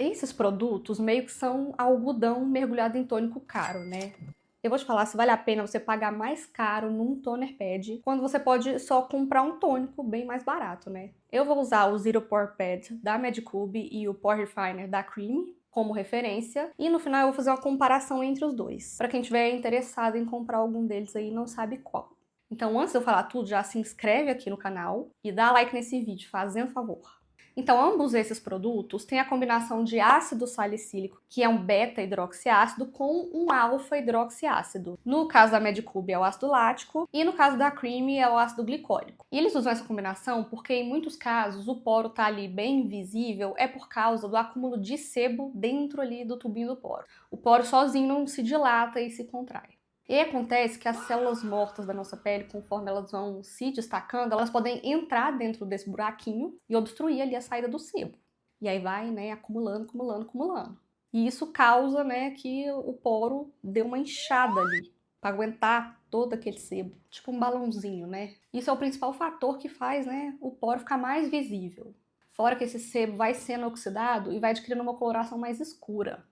Esses produtos meio que são algodão mergulhado em tônico caro, né? Eu vou te falar se vale a pena você pagar mais caro num toner pad, quando você pode só comprar um tônico bem mais barato, né? Eu vou usar o Zero Pore Pad da Medicube e o Pore Refiner da Creamy como referência, e no final eu vou fazer uma comparação entre os dois, para quem tiver interessado em comprar algum deles aí e não sabe qual. Então, antes de eu falar tudo, já se inscreve aqui no canal e dá like nesse vídeo, fazendo favor. Então, ambos esses produtos têm a combinação de ácido salicílico, que é um beta-hidroxiácido, com um alfa-hidroxiácido. No caso da Medicube é o ácido lático e no caso da Creamy é o ácido glicólico. E eles usam essa combinação porque em muitos casos o poro tá ali bem visível é por causa do acúmulo de sebo dentro ali do tubinho do poro. O poro sozinho não se dilata e se contrai. E aí acontece que as células mortas da nossa pele, conforme elas vão se destacando, elas podem entrar dentro desse buraquinho e obstruir ali a saída do sebo. E aí vai, né, acumulando, acumulando, acumulando. E isso causa, né, que o poro dê uma inchada ali, para aguentar todo aquele sebo. Tipo um balãozinho, né? Isso é o principal fator que faz, né, o poro ficar mais visível. Fora que esse sebo vai sendo oxidado e vai adquirindo uma coloração mais escura.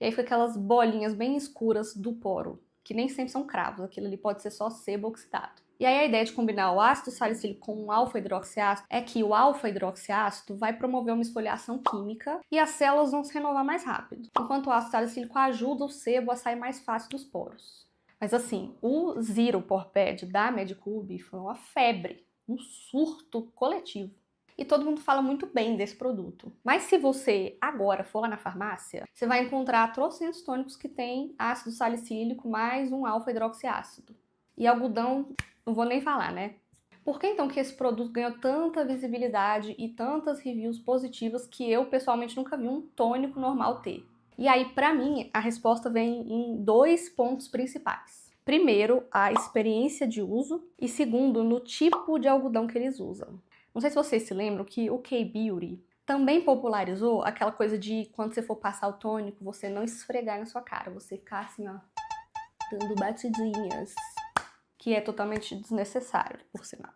E aí fica aquelas bolinhas bem escuras do poro, que nem sempre são cravos, aquilo ali pode ser só sebo oxidado. E aí a ideia de combinar o ácido salicílico com o alfa-hidroxiácido é que o alfa-hidroxiácido vai promover uma esfoliação química e as células vão se renovar mais rápido, enquanto o ácido salicílico ajuda o sebo a sair mais fácil dos poros. Mas assim, o Zero Pore Pad da Medicube foi uma febre, um surto coletivo. E todo mundo fala muito bem desse produto. Mas se você agora for lá na farmácia, você vai encontrar trocentos tônicos que tem ácido salicílico mais um alfa-hidroxiácido. E algodão, não vou nem falar, né? Por que então que esse produto ganhou tanta visibilidade e tantas reviews positivas que eu pessoalmente nunca vi um tônico normal ter? E aí, pra mim, a resposta vem em dois pontos principais. Primeiro, a experiência de uso e segundo, no tipo de algodão que eles usam. Não sei se vocês se lembram que o K-Beauty também popularizou aquela coisa de quando você for passar o tônico, você não esfregar na sua cara, você ficar assim, ó, dando batidinhas, que é totalmente desnecessário, por sinal.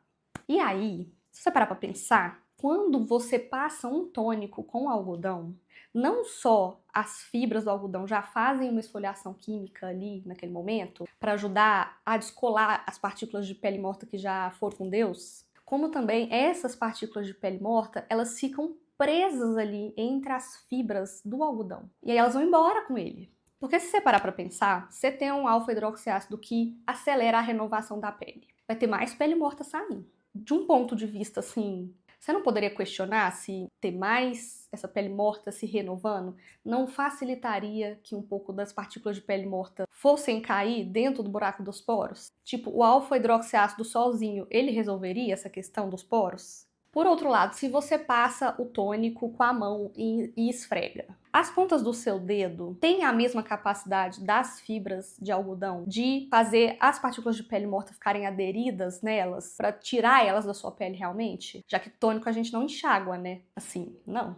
E aí, se você parar pra pensar, quando você passa um tônico com algodão, não só as fibras do algodão já fazem uma esfoliação química ali naquele momento, para ajudar a descolar as partículas de pele morta que já foram com Deus, como também essas partículas de pele morta, elas ficam presas ali entre as fibras do algodão. E aí elas vão embora com ele. Porque se você parar pra pensar, você tem um alfa-hidroxiácido que acelera a renovação da pele. Vai ter mais pele morta saindo. De um ponto de vista assim, você não poderia questionar se ter mais essa pele morta se renovando não facilitaria que um pouco das partículas de pele morta fossem cair dentro do buraco dos poros? Tipo, o alfa-hidroxiácido sozinho, ele resolveria essa questão dos poros? Por outro lado, se você passa o tônico com a mão e esfrega, as pontas do seu dedo têm a mesma capacidade das fibras de algodão de fazer as partículas de pele morta ficarem aderidas nelas, para tirar elas da sua pele realmente? Já que tônico a gente não enxágua, né? Assim, não.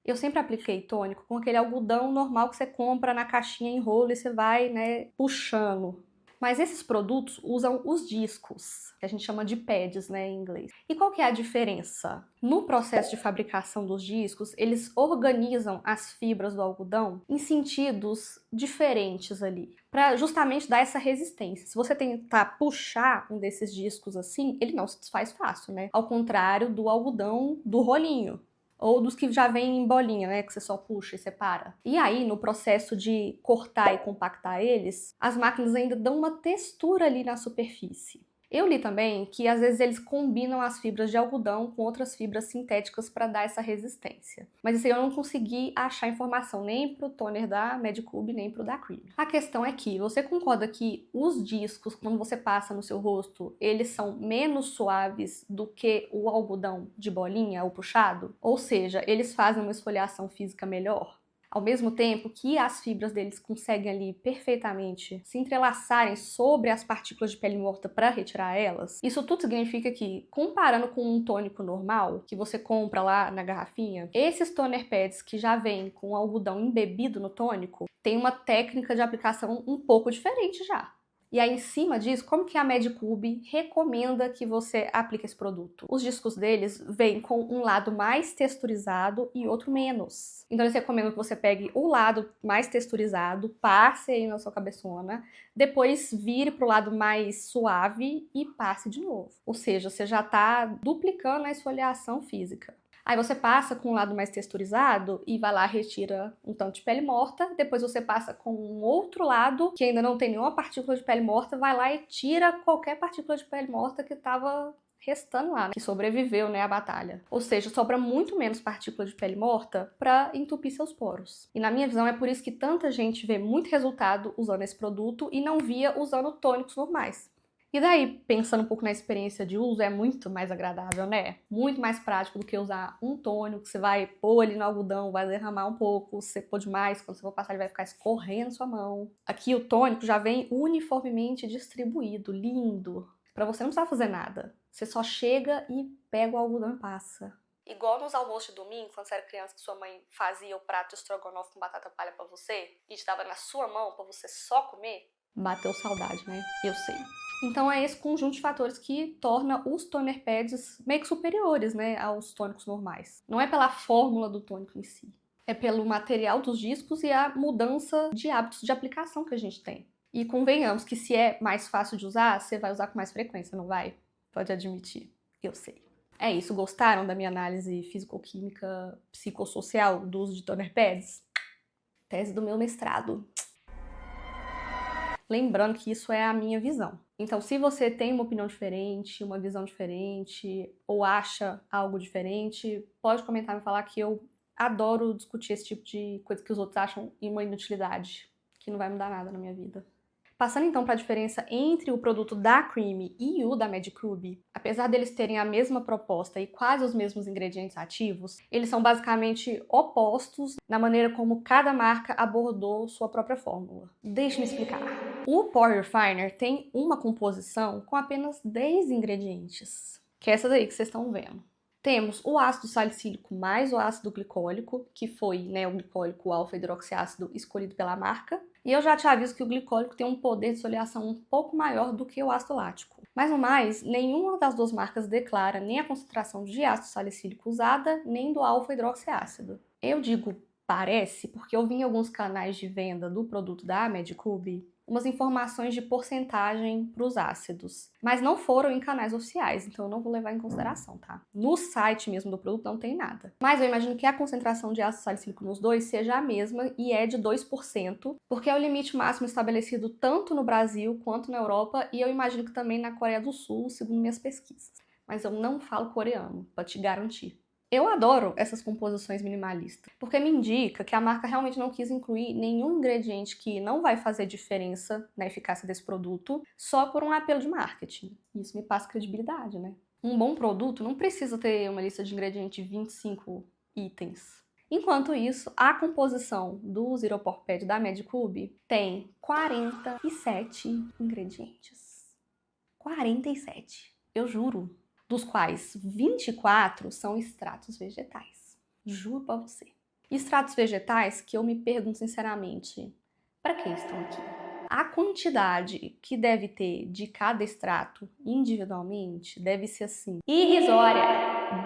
Eu sempre apliquei tônico com aquele algodão normal que você compra na caixinha em rolo e você vai, né, puxando. Mas esses produtos usam os discos, que a gente chama de pads, né, em inglês. E qual que é a diferença? No processo de fabricação dos discos, eles organizam as fibras do algodão em sentidos diferentes ali, para justamente dar essa resistência. Se você tentar puxar um desses discos assim, ele não se desfaz fácil, né? Ao contrário do algodão do rolinho. Ou dos que já vêm em bolinha, né, que você só puxa e separa. E aí, no processo de cortar e compactar eles, as máquinas ainda dão uma textura ali na superfície. Eu li também que às vezes eles combinam as fibras de algodão com outras fibras sintéticas para dar essa resistência. Mas isso aí eu não consegui achar informação nem pro toner da Medicube, nem pro da Creamy. A questão é que você concorda que os discos, quando você passa no seu rosto, eles são menos suaves do que o algodão de bolinha, o puxado? Ou seja, eles fazem uma esfoliação física melhor? Ao mesmo tempo que as fibras deles conseguem ali perfeitamente se entrelaçarem sobre as partículas de pele morta para retirar elas, isso tudo significa que, comparando com um tônico normal, que você compra lá na garrafinha, esses toner pads que já vêm com o algodão embebido no tônico, tem uma técnica de aplicação um pouco diferente já. E aí, em cima disso, como que a Medicube recomenda que você aplique esse produto? Os discos deles vêm com um lado mais texturizado e outro menos. Então, eles recomendam que você pegue o lado mais texturizado, passe aí na sua cabeçona, depois vire para o lado mais suave e passe de novo. Ou seja, você já está duplicando a esfoliação física. Aí você passa com o lado mais texturizado e vai lá, retira um tanto de pele morta. Depois você passa com um outro lado, que ainda não tem nenhuma partícula de pele morta, vai lá e tira qualquer partícula de pele morta que estava restando lá, né? Que sobreviveu, né, à batalha. Ou seja, sobra muito menos partícula de pele morta para entupir seus poros. E na minha visão é por isso que tanta gente vê muito resultado usando esse produto e não via usando tônicos normais. E daí, pensando um pouco na experiência de uso, é muito mais agradável, né? Muito mais prático do que usar um tônico que você vai pôr ali no algodão, vai derramar um pouco, se você pôr demais, quando você for passar ele vai ficar escorrendo sua mão. Aqui o tônico já vem uniformemente distribuído, lindo, pra você não precisar fazer nada. Você só chega e pega o algodão e passa. Igual nos almoços de domingo, quando você era criança, que sua mãe fazia o prato estrogonofe com batata palha pra você e te dava na sua mão pra você só comer. Bateu saudade, né? Eu sei. Então é esse conjunto de fatores que torna os toner pads meio que superiores, né, aos tônicos normais. Não é pela fórmula do tônico em si, é pelo material dos discos e a mudança de hábitos de aplicação que a gente tem. E convenhamos que se é mais fácil de usar, você vai usar com mais frequência, não vai? Pode admitir, eu sei. É isso, gostaram da minha análise físico-química psicossocial do uso de toner pads? Tese do meu mestrado. Lembrando que isso é a minha visão. Então, se você tem uma opinião diferente, uma visão diferente, ou acha algo diferente, pode comentar e me falar que eu adoro discutir esse tipo de coisa que os outros acham uma inutilidade, que não vai mudar nada na minha vida. Passando então para a diferença entre o produto da Creamy e o da Medicube, apesar deles terem a mesma proposta e quase os mesmos ingredientes ativos, eles são basicamente opostos na maneira como cada marca abordou sua própria fórmula. Deixe-me explicar. O Pore Refiner tem uma composição com apenas 10 ingredientes, que é essa daí que vocês estão vendo. Temos o ácido salicílico mais o ácido glicólico, que foi, né, o glicólico alfa-hidroxiácido escolhido pela marca. E eu já te aviso que o glicólico tem um poder de esfoliação um pouco maior do que o ácido lático. Mas no mais, nenhuma das duas marcas declara nem a concentração de ácido salicílico usada, nem do alfa-hidroxiácido. Eu digo parece porque eu vi em alguns canais de venda do produto da Medicube umas informações de porcentagem para os ácidos, mas não foram em canais oficiais, então eu não vou levar em consideração, tá? No site mesmo do produto não tem nada. Mas eu imagino que a concentração de ácido salicílico nos dois seja a mesma e é de 2%, porque é o limite máximo estabelecido tanto no Brasil quanto na Europa e eu imagino que também na Coreia do Sul, segundo minhas pesquisas. Mas eu não falo coreano, para te garantir. Eu adoro essas composições minimalistas, porque me indica que a marca realmente não quis incluir nenhum ingrediente que não vai fazer diferença na eficácia desse produto só por um apelo de marketing. Isso me passa credibilidade, né? Um bom produto não precisa ter uma lista de ingredientes de 25 itens. Enquanto isso, a composição do Zero Pore Pad da Medicube tem 47 ingredientes. 47, eu juro. Dos quais 24 são extratos vegetais. Juro pra você. Extratos vegetais que eu me pergunto sinceramente, para que estão aqui? A quantidade que deve ter de cada extrato individualmente deve ser assim, irrisória,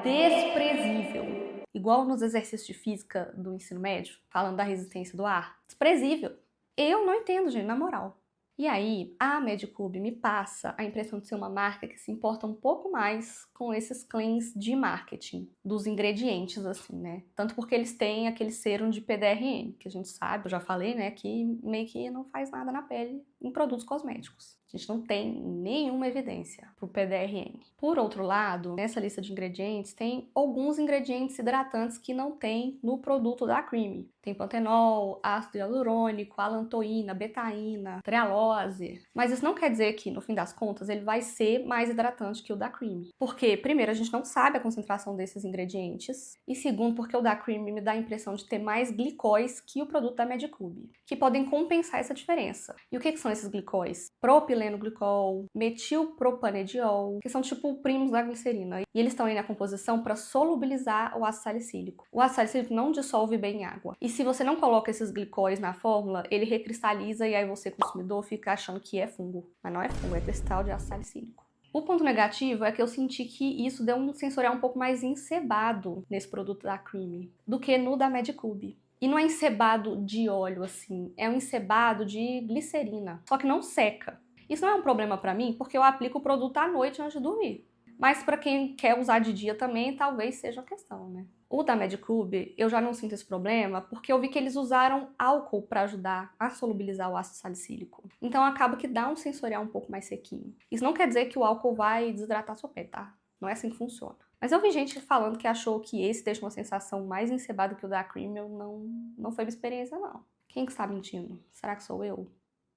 desprezível. Igual nos exercícios de física do ensino médio, falando da resistência do ar. Desprezível. Eu não entendo, gente, na moral. E aí, a Medicube me passa a impressão de ser uma marca que se importa um pouco mais com esses claims de marketing, dos ingredientes, assim, né? Tanto porque eles têm aquele serum de PDRN, que a gente sabe, eu já falei, né, que meio que não faz nada na pele em produtos cosméticos. A gente não tem nenhuma evidência pro PDRN. Por outro lado, nessa lista de ingredientes, tem alguns ingredientes hidratantes que não tem no produto da Creamy. Tem pantenol, ácido hialurônico, alantoína, betaína, trealose. Mas isso não quer dizer que, no fim das contas, ele vai ser mais hidratante que o da Creamy. Porque, primeiro, a gente não sabe a concentração desses ingredientes. E segundo, porque o da Creamy me dá a impressão de ter mais glicóis que o produto da Medicube, que podem compensar essa diferença. E o que são esses glicóis? Propileno propileno glicol, metilpropanediol, que são tipo primos da glicerina. E eles estão aí na composição para solubilizar o ácido salicílico. O ácido salicílico não dissolve bem em água. E se você não coloca esses glicóis na fórmula, ele recristaliza e aí você, consumidor, fica achando que é fungo. Mas não é fungo, é cristal de ácido salicílico. O ponto negativo é que eu senti que isso deu um sensorial um pouco mais encebado nesse produto da Creamy do que no da Medicube. E não é encebado de óleo, assim, é um encebado de glicerina, só que não seca. Isso não é um problema pra mim, porque eu aplico o produto à noite antes de dormir. Mas pra quem quer usar de dia também, talvez seja uma questão, né? O da Medicube, eu já não sinto esse problema, porque eu vi que eles usaram álcool para ajudar a solubilizar o ácido salicílico. Então acaba que dá um sensorial um pouco mais sequinho. Isso não quer dizer que o álcool vai desidratar sua pele, tá? Não é assim que funciona. Mas eu vi gente falando que achou que esse deixa uma sensação mais encebada que o da Cream. Eu não foi minha experiência, não. Quem que está mentindo? Será que sou eu?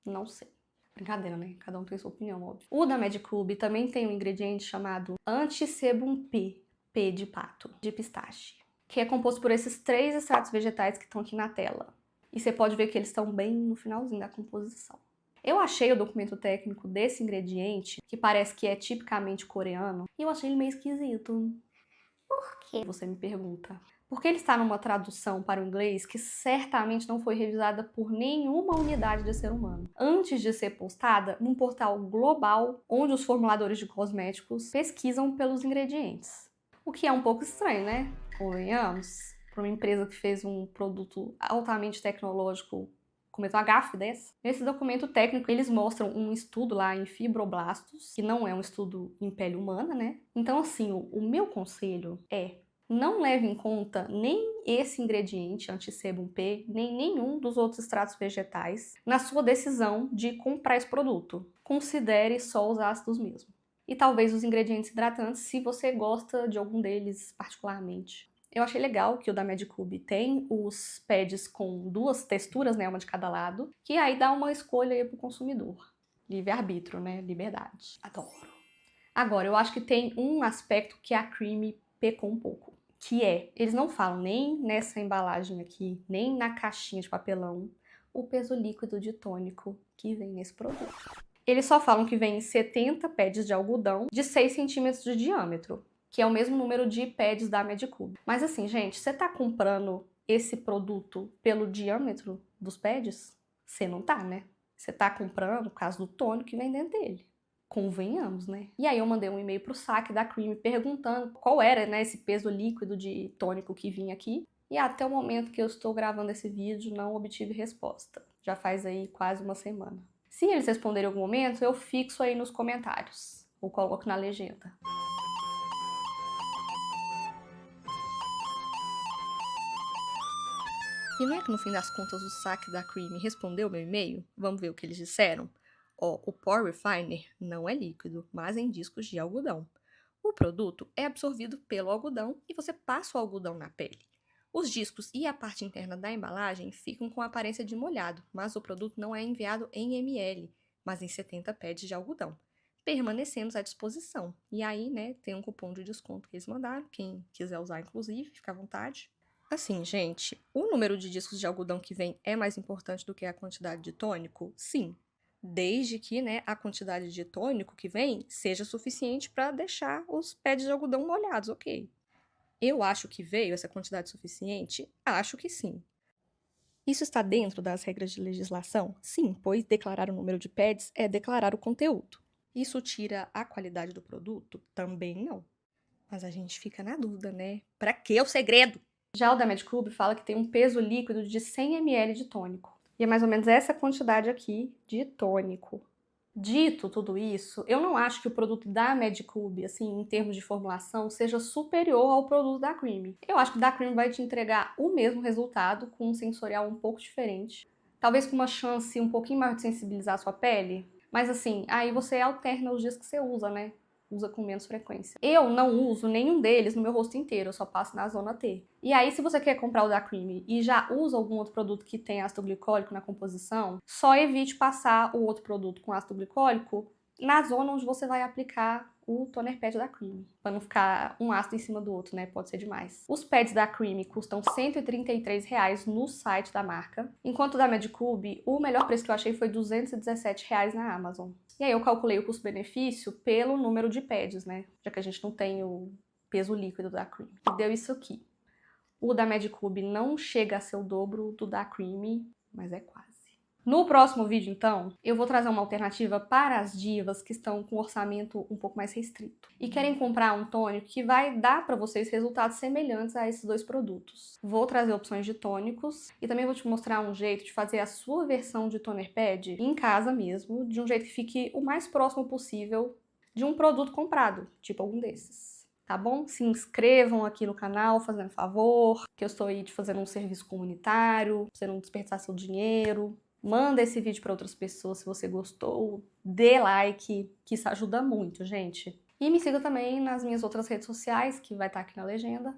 Não sei. Brincadeira, né? Cada um tem sua opinião, óbvio. O da Medicube também tem um ingrediente chamado Antisebum P, P de pato, de pistache, que é composto por esses 3 extratos vegetais que estão aqui na tela. E você pode ver que eles estão bem no finalzinho da composição. Eu achei o documento técnico desse ingrediente, que parece que é tipicamente coreano, e eu achei ele meio esquisito. Por quê? Você me pergunta. Porque ele está numa tradução para o inglês que certamente não foi revisada por nenhuma unidade de ser humano, antes de ser postada num portal global onde os formuladores de cosméticos pesquisam pelos ingredientes. O que é um pouco estranho, né? Convenhamos, para uma empresa que fez um produto altamente tecnológico cometer uma gafe dessa. Nesse documento técnico, eles mostram um estudo lá em fibroblastos, que não é um estudo em pele humana, né? Então, assim, o meu conselho é: não leve em conta nem esse ingrediente, Antisebum P, nem nenhum dos outros extratos vegetais na sua decisão de comprar esse produto. Considere só os ácidos mesmo. E talvez os ingredientes hidratantes, se você gosta de algum deles particularmente. Eu achei legal que o da Medicube tem os pads com 2 texturas, né, uma de cada lado, que aí dá uma escolha aí pro consumidor. Livre-arbítrio, né, liberdade. Adoro. Agora, eu acho que tem um aspecto que a Creamy pecou um pouco, que é, eles não falam nem nessa embalagem aqui, nem na caixinha de papelão, o peso líquido de tônico que vem nesse produto. Eles só falam que vem 70 pads de algodão de 6 centímetros de diâmetro, que é o mesmo número de pads da Medicube. Mas assim, gente, você tá comprando esse produto pelo diâmetro dos pads? Você não tá, né? Você tá comprando por causa do tônico que vem dentro dele. Convenhamos, né? E aí eu mandei um e-mail pro saque da Creamy perguntando qual era, né, esse peso líquido de tônico que vinha aqui. E até o momento que eu estou gravando esse vídeo, não obtive resposta. Já faz aí quase uma semana. Se eles responderem em algum momento, eu fixo aí nos comentários. Ou coloco na legenda. E não é que no fim das contas o saque da Creamy respondeu meu e-mail? Vamos ver o que eles disseram? Ó, o Pore Refiner não é líquido, mas em discos de algodão. O produto é absorvido pelo algodão e você passa o algodão na pele. Os discos e a parte interna da embalagem ficam com a aparência de molhado, mas o produto não é enviado em ml, mas em 70 pads de algodão. Permanecemos à disposição. E aí, né, tem um cupom de desconto que eles mandaram, quem quiser usar inclusive, fica à vontade. Assim, gente, o número de discos de algodão que vem é mais importante do que a quantidade de tônico? Sim. Desde que, né, a quantidade de tônico que vem seja suficiente para deixar os pads de algodão molhados, ok. Eu acho que veio essa quantidade suficiente? Acho que sim. Isso está dentro das regras de legislação? Sim, pois declarar o número de pads é declarar o conteúdo. Isso tira a qualidade do produto? Também não. Mas a gente fica na dúvida, né? Pra que o segredo? Já o da Medicube fala que tem um peso líquido de 100 ml de tônico. E é mais ou menos essa quantidade aqui de tônico. Dito tudo isso, eu não acho que o produto da Medicube, assim, em termos de formulação, seja superior ao produto da Creamy. Eu acho que o da Creamy vai te entregar o mesmo resultado, com um sensorial um pouco diferente. Talvez com uma chance um pouquinho maior de sensibilizar a sua pele. Mas assim, aí você alterna os dias que você usa, né? Usa com menos frequência. Eu não uso nenhum deles no meu rosto inteiro, eu só passo na zona T. E aí, se você quer comprar o da Creamy e já usa algum outro produto que tem ácido glicólico na composição, só evite passar o outro produto com ácido glicólico na zona onde você vai aplicar o toner pad da Creamy, para não ficar um ácido em cima do outro, né? Pode ser demais. Os pads da Creamy custam R$ 133 no site da marca, enquanto o da Medicube, o melhor preço que eu achei foi R$ 217 na Amazon. E aí eu calculei o custo-benefício pelo número de pads, né? Já que a gente não tem o peso líquido da Cream. E deu isso aqui. O da Medicube não chega a ser o dobro do da Cream, mas é quase. No próximo vídeo, então, eu vou trazer uma alternativa para as divas que estão com um orçamento um pouco mais restrito e querem comprar um tônico que vai dar para vocês resultados semelhantes a esses dois produtos. Vou trazer opções de tônicos e também vou te mostrar um jeito de fazer a sua versão de toner pad em casa mesmo, de um jeito que fique o mais próximo possível de um produto comprado, tipo algum desses. Tá bom? Se inscrevam aqui no canal, fazendo favor, que eu estou aí te fazendo um serviço comunitário, pra você não desperdiçar seu dinheiro. Manda esse vídeo para outras pessoas se você gostou, dê like, que isso ajuda muito, gente. E me siga também nas minhas outras redes sociais, que vai estar aqui na legenda.